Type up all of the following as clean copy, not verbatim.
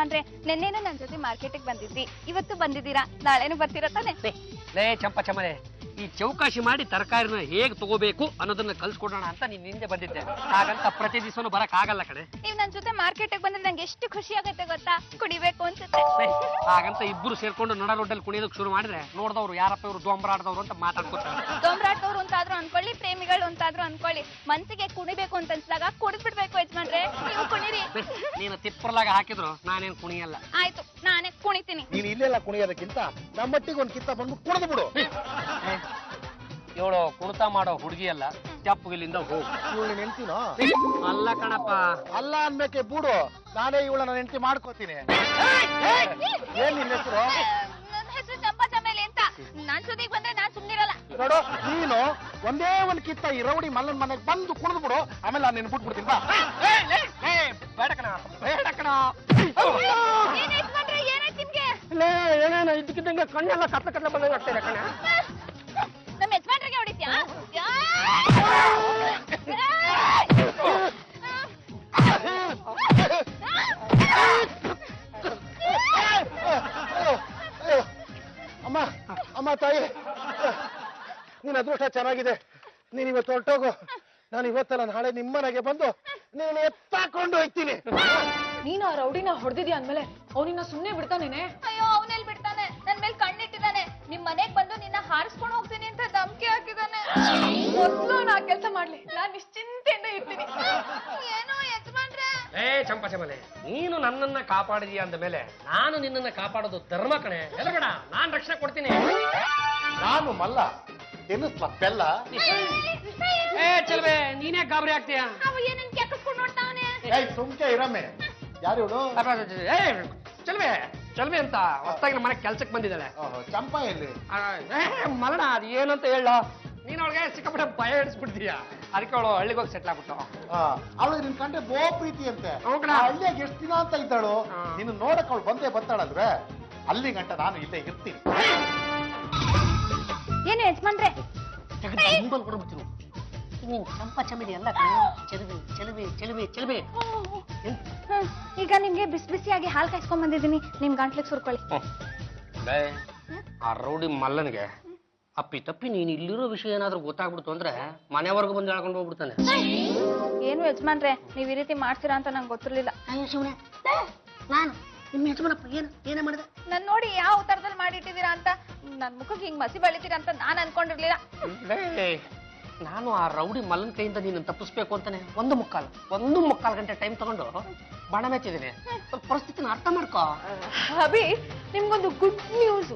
ಯಜಮಾನ್ರೆ, ನೆನ್ನೆನೂ ನನ್ ಜೊತೆ ಮಾರ್ಕೆಟಿಗೆ ಬಂದಿದ್ರಿ, ಇವತ್ತು ಬಂದಿದ್ದೀರಾ, ನಾಳೆನೂ ಬರ್ತೀರಾ ತಾನೆ? ಲೇ ಚಂಪಚಮಲೆ, ಈ ಚೌಕಾಶಿ ಮಾಡಿ ತರಕಾರಿನ ಹೇಗೆ ತಗೋಬೇಕು ಅನ್ನೋದನ್ನ ಕಲ್ಸ್ಕೊಡೋಣ ಅಂತ ನೀನ್ ಹಿಂದೆ ಬಂದಿದ್ದೆ. ಹಾಗಂತ ಪ್ರತಿ ದಿವಸನೂ ಬರಕ್ ಆಗಲ್ಲ ಕಡೆ. ನೀವ್ ನನ್ ಜೊತೆ ಮಾರ್ಕೆಟಿಗೆ ಬಂದ್ರೆ ನಂಗೆ ಎಷ್ಟು ಖುಷಿ ಆಗತ್ತೆ ಗೊತ್ತಾ? ಕುಡಿಬೇಕು ಅನ್ಸುತ್ತೆ. ಹಾಗಂತ ಇಬ್ರು ಸೇರ್ಕೊಂಡು ನಡ ರೋಡಲ್ಲಿ ಕುಣಿಯೋದಕ್ಕೆ ಶುರು ಮಾಡಿದ್ರೆ ನೋಡ್ದವ್ರು ಯಾರಪ್ಪ ಇವ್ರು ದೊಂಬರಾಡ್ದವ್ರು ಅಂತ ಮಾತಾಡ್ಕೊತಾರೆ. ದೊಂಬರಾಡ್ದವ್ರು ಅಂತಾದ್ರೂ ಅನ್ಕೊಳ್ಳಿ, ಪ್ರೇಮಿಗಳು ಅಂತಾದ್ರೂ ಅನ್ಕೊಳ್ಳಿ, ಮನ್ಸಿಗೆ ಕುಣಿಬೇಕು ಅಂತ ಅನ್ಸಿದಾಗ ಕುಡಿದ್ಬಿಡ್ಬೇಕು ಯಜಮಾನ್ರೆ. ನೀವು ಕುಣಿರಿ. ನೀನು ತಿಪ್ಪರ್ಲಾಗ ಹಾಕಿದ್ರು ನಾನೇನ್ ಕುಣಿಯಲ್ಲ. ಆಯ್ತು, ನಾನೇ ಕುಣಿತೀನಿ. ನೀನ್ ಇಲ್ಲೆಲ್ಲ ಕುಣಿಯೋದಕ್ಕಿಂತ ನಮ್ಮಟ್ಟಿಗೆ ಒಂದ್ ಕಿತ್ತ ಬಂದು ಕುಣಿದು ಬಿಡು. ಇವಳು ಕುಣಿತ ಮಾಡೋ ಹುಡುಗಿ ಅಲ್ಲ, ಚಪ್ಪಗಿಲಿಂದ ಹೋಗು. ಇವಳು ನೆನ್ತಿನೋ? ಅಲ್ಲ ಕಣಪ್ಪ. ಅಲ್ಲ ಅನ್ಬೇಕೆ ಬೂಡು, ನಾನೇ ಇವಳನ್ನ ನೆನ್ತಿ ಮಾಡ್ಕೋತೀನಿ. ಏನ್ ನಿನ್ನ ಹೆಸರು? ನನ್ನ ಹೆಸರು ಚಂಪಾ ಚಮೇಲಿ ಅಂತ. ನಾನ್ ಸುದ್ದಿಗೆ ಬಂದ್ರೆ ನಾನ್ ಸುಮ್ನಿರಲ್ಲ. ನೋಡು, ನೀನು ಒಂದೇ ಒಂದ್ ಕಿತ್ತ ಈ ರೌಡಿ ಮಲ್ಲನ್ ಮನೆಗೆ ಬಂದು ಕುಣಿದು ಬಿಡು, ಆಮೇಲೆ ನಾನು ನಿನ್ ಬಿಟ್ಬಿಡ್ತೀನಿ. ಬಾ. ಬೇಡ ಕಣ, ಬೇಡ ಕಣ. ಏನಾಯ್ತು ನಿಮ್ಗೆ? ಏನೇನ ಇದಕ್ಕಿದ್ದಂಗೆ ಕಣ್ಣೆಲ್ಲ ಕತ್ಲ ಕತ್ಲ ಬಂದಂಗೆ ಆಗ್ತಿದೆ ಕಣ. ನಮ್ಮ ಯಜಮಾನ್ರಿಗೆ ಹೊಡಿತ್ಯಾ? ಅಮ್ಮ, ಅಮ್ಮ ತಾಯಿ, ನೀನ್ ಅದೃಷ್ಟ ಚೆನ್ನಾಗಿದೆ. ನೀನ್ ಇವತ್ತು ಹೊರಟೋಗು. ನಾನು ಇವತ್ತಲ್ಲ ನಾಳೆ ನಿಮ್ಮನೆಗೆ ಬಂದು ನೀನು ಎತ್ತಾಕೊಂಡು ಹೋಗ್ತೀನಿ. ನೀನು ಆ ರೌಡಿನ ಹೊಡೆದಿದ್ಯಾ ಅಂದ್ಮೇಲೆ ಅವನಿನ್ನ ಸುಮ್ನೆ ಬಿಡ್ತಾನೇನೆ? ಅಯ್ಯೋ, ಅವನೆಲ್ಲಿ ಬಿಡ್ತಾನೆ? ನನ್ ಮೇಲೆ ಕಣ್ಣಿಟ್ಟಿದ್ದಾನೆ. ನಿಮ್ ಮನೆಗ್ ಬಂದು ನಿನ್ನ ಹಾರಿಸ್ಕೊಂಡು ಹೋಗ್ತೀನಿ ಅಂತ ಧಮ್ಕಿ ಹಾಕಿದಾನೆ. ಮೊದ್ಲು ನಾ ಕೆಲಸ ಮಾಡ್ಲಿ, ನಾನ್ ನಿಶ್ಚಿಂತೆಯಿಂದ ಇರ್ತೀನಿ. ಏನೋ ಯಜಮಾನ್ರೆ. ಚಂಪಚಮಲೆ, ನೀನು ನನ್ನನ್ನ ಕಾಪಾಡಿದೀಯ ಅಂದ ಮೇಲೆ ನಾನು ನಿನ್ನನ್ನ ಕಾಪಾಡೋದು ಧರ್ಮ ಕಣೆ. ಎಲ್ಲಬೇಡ, ನಾನ್ ರಕ್ಷಣೆ ಕೊಡ್ತೀನಿ. ನಾನು ಮಲ್ಲ, ತಿನ್ನಿಸ್ಲ ಬೆಲ್ಲ. ಚಲ್ವೆ, ನೀನೇ ಗಾಬರಿ ಆಗ್ತೀಯ. ಅವ ಏನನ್ ಕೆಕ್ಕಸ್ಕೊಂಡು ನೋಡ್ತಾವನೆ. ಸುಮ್ಕೆ ಇರಮ್ಮೆ. ಯಾರು ಇವಳು? ಚಲ್ವೆ, ಚಲ್ವೆ ಅಂತ ಹೊಸದಾಗಿ ನಮ್ಮ ಮನೆಗೆ ಕೆಲ್ಸಕ್ಕೆ ಬಂದಿದ್ದಾಳೆ. ಚಂಪಾ ಎಲ್ಲಿ? ಮಲಣ, ಅದು ಏನಂತ ಹೇಳ. ನೀನ್ ಅವಳಿಗೆ ಸಿಕ್ಕಾಪಟ್ಟೆ ಭಯ ಹಿಡಿಸ್ಬಿಡ್ತೀಯ. ಅದಕ್ಕೆ ಅವಳು ಹಳ್ಳಿಗೆ ಹೋಗಿ ಸೆಟ್ಲ್ ಆಗ್ಬಿಟ್ಟು. ಅವಳಿಗೆ ನಿನ್ ಕಂಡ್ರೆ ಬೋ ಪ್ರೀತಿ ಅಂತೆ. ಹೌದಾ? ಹಳ್ಳಿಯಾಗ ಎಷ್ಟು ದಿನ ಅಂತ ಇದ್ದಾಳು. ನಿನ್ನ ನೋಡಕ್ ಅವಳು ಬಂದೇ ಬರ್ತಾಳಲ್ವೇ, ಅಲ್ಲಿ ಗಂಟ ನಾನು ಇಲ್ಲೇ ಇರ್ತೀನಿ. ಏನು ಯಜಮಾನ್ರೆ? ಕೊಡ್ಬಿಡ್ತೀನಿ. ನೀನ್ ಚಂಪ ಚಮಿಡಿ ಅಲ್ಲ, ಚೆಲುವೆ ಚೆಲುವೆ ಚೆಲುವೆ ಚೆಲುವೆ. ಈಗ ನಿಮ್ಗೆ ಬಿಸಿ ಬಿಸಿಯಾಗಿ ಹಾಲು ಕಾಯಿಸ್ಕೊಂಡ್ ಬಂದಿದ್ದೀನಿ, ನಿಮ್ ಗಂಟ್ಲಿಗೆ ಸುರ್ಕೊಳ್ಳಿ. ಆ ರೌಡಿ ಮಲ್ಲನಿಗೆ ಅಪ್ಪಿ ತಪ್ಪಿ ನೀನ್ ಇಲ್ಲಿರೋ ವಿಷಯ ಏನಾದ್ರೂ ಗೊತ್ತಾಗ್ಬಿಡ್ತು ಅಂದ್ರೆ ಮನೆವರೆಗೂ ಬಂದು ಹೇಳ್ಕೊಂಡು ಹೋಗ್ಬಿಡ್ತಾನೆ. ಏನು ಯಜಮಾನ್ರೆ, ನೀವ್ ಈ ರೀತಿ ಮಾಡ್ತೀರಾ ಅಂತ ನಂಗೆ ಗೊತ್ತಿರ್ಲಿಲ್ಲ. ನಾನು ನಿಮ್ಮ ಯಜಮಾನಪ್ಪ ಏನೇ ಮಾಡಿದೆ? ನನ್ ನೋಡಿ ಯಾವ ಉತ್ತರದಲ್ಲಿ ಮಾಡಿಟ್ಟಿದ್ದೀರಾ ಅಂತ, ನನ್ ಮುಖಕ್ಕೆ ಹಿಂಗ್ ಮಸಿ ಬಳಿತೀರಾ ಅಂತ ನಾನ್ ಅನ್ಕೊಂಡಿರ್ಲಿಲ್ಲ. ನಾನು ಆ ರೌಡಿ ಮಲ್ಲನ್ ಕೈಯಿಂದ ನೀನು ತಪ್ಪಿಸ್ಬೇಕು ಅಂತಾನೆ ಒಂದು ಮುಕ್ಕಾಲು ಗಂಟೆ ಟೈಮ್ ತಗೊಂಡು ಬಾಣ ಮೆಚ್ಚಿದ್ದೀನಿ. ಸ್ವಲ್ಪ ಪರಿಸ್ಥಿತಿನ ಅರ್ಥ ಮಾಡ್ಕೋ. ಅಭಿ, ನಿಮ್ಗೊಂದು ಗುಡ್ ನ್ಯೂಸ್.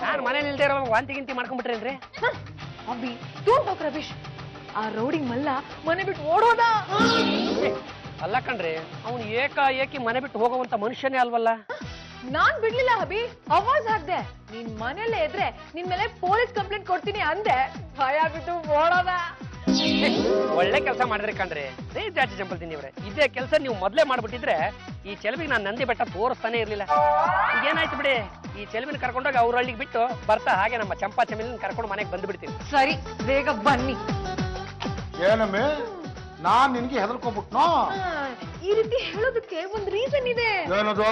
ನಾನು ಮನೇಲಿ ಇಲ್ದೇ ಇರೋ ವಾಂತಿ ಗಿಂತಿ ಮಾಡ್ಕೊಂಡ್ಬಿಟ್ರೇನ್ರಿ? Abhi, don't talk rubbish. ಆ ರೌಡಿ ಮಲ್ಲ ಮನೆ ಬಿಟ್ಟು ಓಡೋದ. ಅಲ್ಲ ಕಣ್ರಿ, ಅವನು ಏಕಾಏಕಿ ಮನೆ ಬಿಟ್ಟು ಹೋಗುವಂತ ಮನುಷ್ಯನೇ ಅಲ್ವಲ್ಲ. ನಾನ್ ಬಿಡ್ಲಿಲ್ಲ ಅಭಿ, ಅವಾಜ್ ಹಾಕ್ದೆ. ನಿನ್ ಮನೇಲೆ ಇದ್ರೆ ನಿನ್ ಮೇಲೆ ಪೊಲೀಸ್ ಕಂಪ್ಲೇಂಟ್ ಕೊಡ್ತೀನಿ ಅಂದೆ, ಭಯ ಬಿಟ್ಟು ಓಡೋದ. ಒಳ್ಳೆ ಕೆಲಸ ಮಾಡಿದ್ರಿ ಕಣ್ರಿ. ಜಾಸ್ತಿ ಚಂಪಲ್ತೀನಿ ಇವ್ರೆ, ಇದೇ ಕೆಲಸ ನೀವು ಮೊದ್ಲೇ ಮಾಡ್ಬಿಟ್ಟಿದ್ರೆ ಈ ಚೆಲುವಿಗೆ ನಾನು ನಂದಿ ಬೆಟ್ಟ ತೋರಿಸ್ತಾನೆ ಇರ್ಲಿಲ್ಲ. ಈಗೇನಾಯ್ತು ಬಿಡಿ, ಈ ಚೆಲುವಿನ ಕರ್ಕೊಂಡೋಗಿ ಅವ್ರ ಹಳ್ಳಿಗೆ ಬಿಟ್ಟು ಬರ್ತಾ ಹಾಗೆ ನಮ್ಮ ಚಂಪಾ ಚಮಿಲಿನ ಕರ್ಕೊಂಡು ಮನೆಗೆ ಬಂದು ಬಿಡ್ತೀನಿ. ಸರಿ, ಬೇಗ ಬನ್ನಿ. ಏನಮ್ಮೆ, ನಾನ್ ನಿನ್ಗೆ ಹೆದರ್ಕೊಂಡ್ಬಿಟ್ನೋ? ಈ ರೀತಿ ಹೇಳೋದಕ್ಕೆ ಒಂದ್ ರೀಸನ್ ಇದೆ. ಏನದು?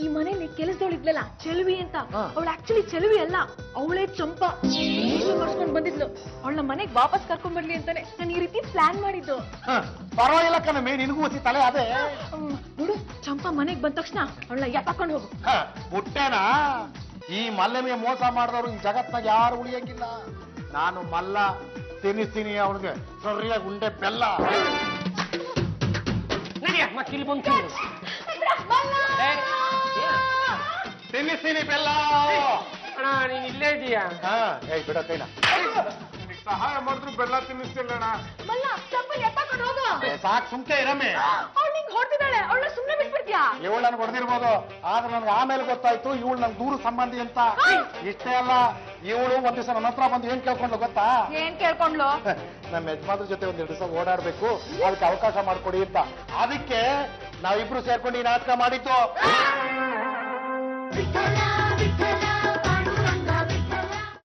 ಈ ಮನೇಲಿ ಕೆಲಸದವಳಿದ್ಲಲ್ಲ ಚೆಲುವಿ ಅಂತ, ಅವಳು ಆಕ್ಚುಲಿ ಚೆಲುವಿ ಅಲ್ಲ, ಅವಳೇ ಚಂಪಾ. ಮಾಡ್ಸ್ಕೊಂಡ್ ಬಂದಿದ್ಲು. ಅವಳನ್ನ ಮನೆಗ್ ವಾಪಸ್ ಕರ್ಕೊಂಡ್ ಬರ್ಲಿ ಅಂತಾನೆ ನಾನು ಈ ರೀತಿ ಪ್ಲಾನ್ ಮಾಡಿದ್ದು. ಪರವಾಗಿಲ್ಲ ಕಣಮ್ಮೆ, ನಿನಗೂ ಹೊಸಿ ತಲೆ ಅದೇ. ನೋಡು, ಚಂಪಾ ಮನೆಗ್ ಬಂದ ತಕ್ಷಣ ಅವಳನ್ನ ಎತ್ತಾಕೊಂಡು ಹೋಗು. ಮುಟ್ಟೇನಾ? ಈ ಮಲ್ಲನಿಗೆ ಮೋಸ ಮಾಡಿದವ್ರು ಈ ಜಗತ್ನಾಗ ಯಾರು ಉಳಿಯಂಗಿಲ್ಲ. ನಾನು ಮಲ್ಲ ತಿನ್ನಿಸ್ತೀನಿ ಅವನಿಗೆ ಸರಿಯಾಗಿ ಉಂಡೆ ಬೆಲ್ಲ. ತಿನ್ನಿಸ್ತೀನಿ ಬೆಲ್ಲ. ಅಣ್ಣ, ನೀನ್ ಇಲ್ಲೇ ಇದೀಯಾ? ಬಿಡ ಕೈನ. ಸಹಾಯ ಮಾಡಿದ್ರು ಬೆಲ್ಲ ತಿನ್ನಿಸ್ತಿಲ್ಲಣ್ಣ. ಮಲ್ಲ, ಚಂಪಲ್ ಎತ್ತಾಕೊಂಡು ಹೋಗು. ಸಾಕು, ಸುಮ್ಕೆ ಇರಮ್ಮೆ. ಅವಳು ನಿಂಗೆ ಹೊಡ್ತಿದ್ದಾಳೆ, ಅವಳನ್ನ ಸುಮ್ನೆ ಬಿಟ್ಬಿಡ್ತೀಯಾ? ಇವಳು ನನ್ಗೆ ಹೊಡೆದಿರ್ಬೋದು, ಆದ್ರೆ ನನ್ಗೆ ಆಮೇಲೆ ಗೊತ್ತಾಯ್ತು ಇವಳು ನನ್ ದೂರ ಸಂಬಂಧಿ ಅಂತ. ಇಷ್ಟೇ ಅಲ್ಲ, ಇವಳು ಒಂದ್ ದಿವಸ ನನ್ನ ಹತ್ರ ಬಂದು ಏನ್ ಕೇಳ್ಕೊಂಡ್ಲು ಗೊತ್ತಾ? ಏನ್ ಕೇಳ್ಕೊಂಡ್ಲು? ನಮ್ಮ ಯಜಮಾನ್ರ ಜೊತೆ ಒಂದ್ 2 ದಿವಸ ಓಡಾಡ್ಬೇಕು, ಅದಕ್ಕೆ ಅವಕಾಶ ಮಾಡ್ಕೊಡಿ ಅಂತ. ಅದಕ್ಕೆ ನಾವಿಬ್ರು ಸೇರ್ಕೊಂಡು ಈ ನಾಟಕ ಮಾಡಿದ್ದು.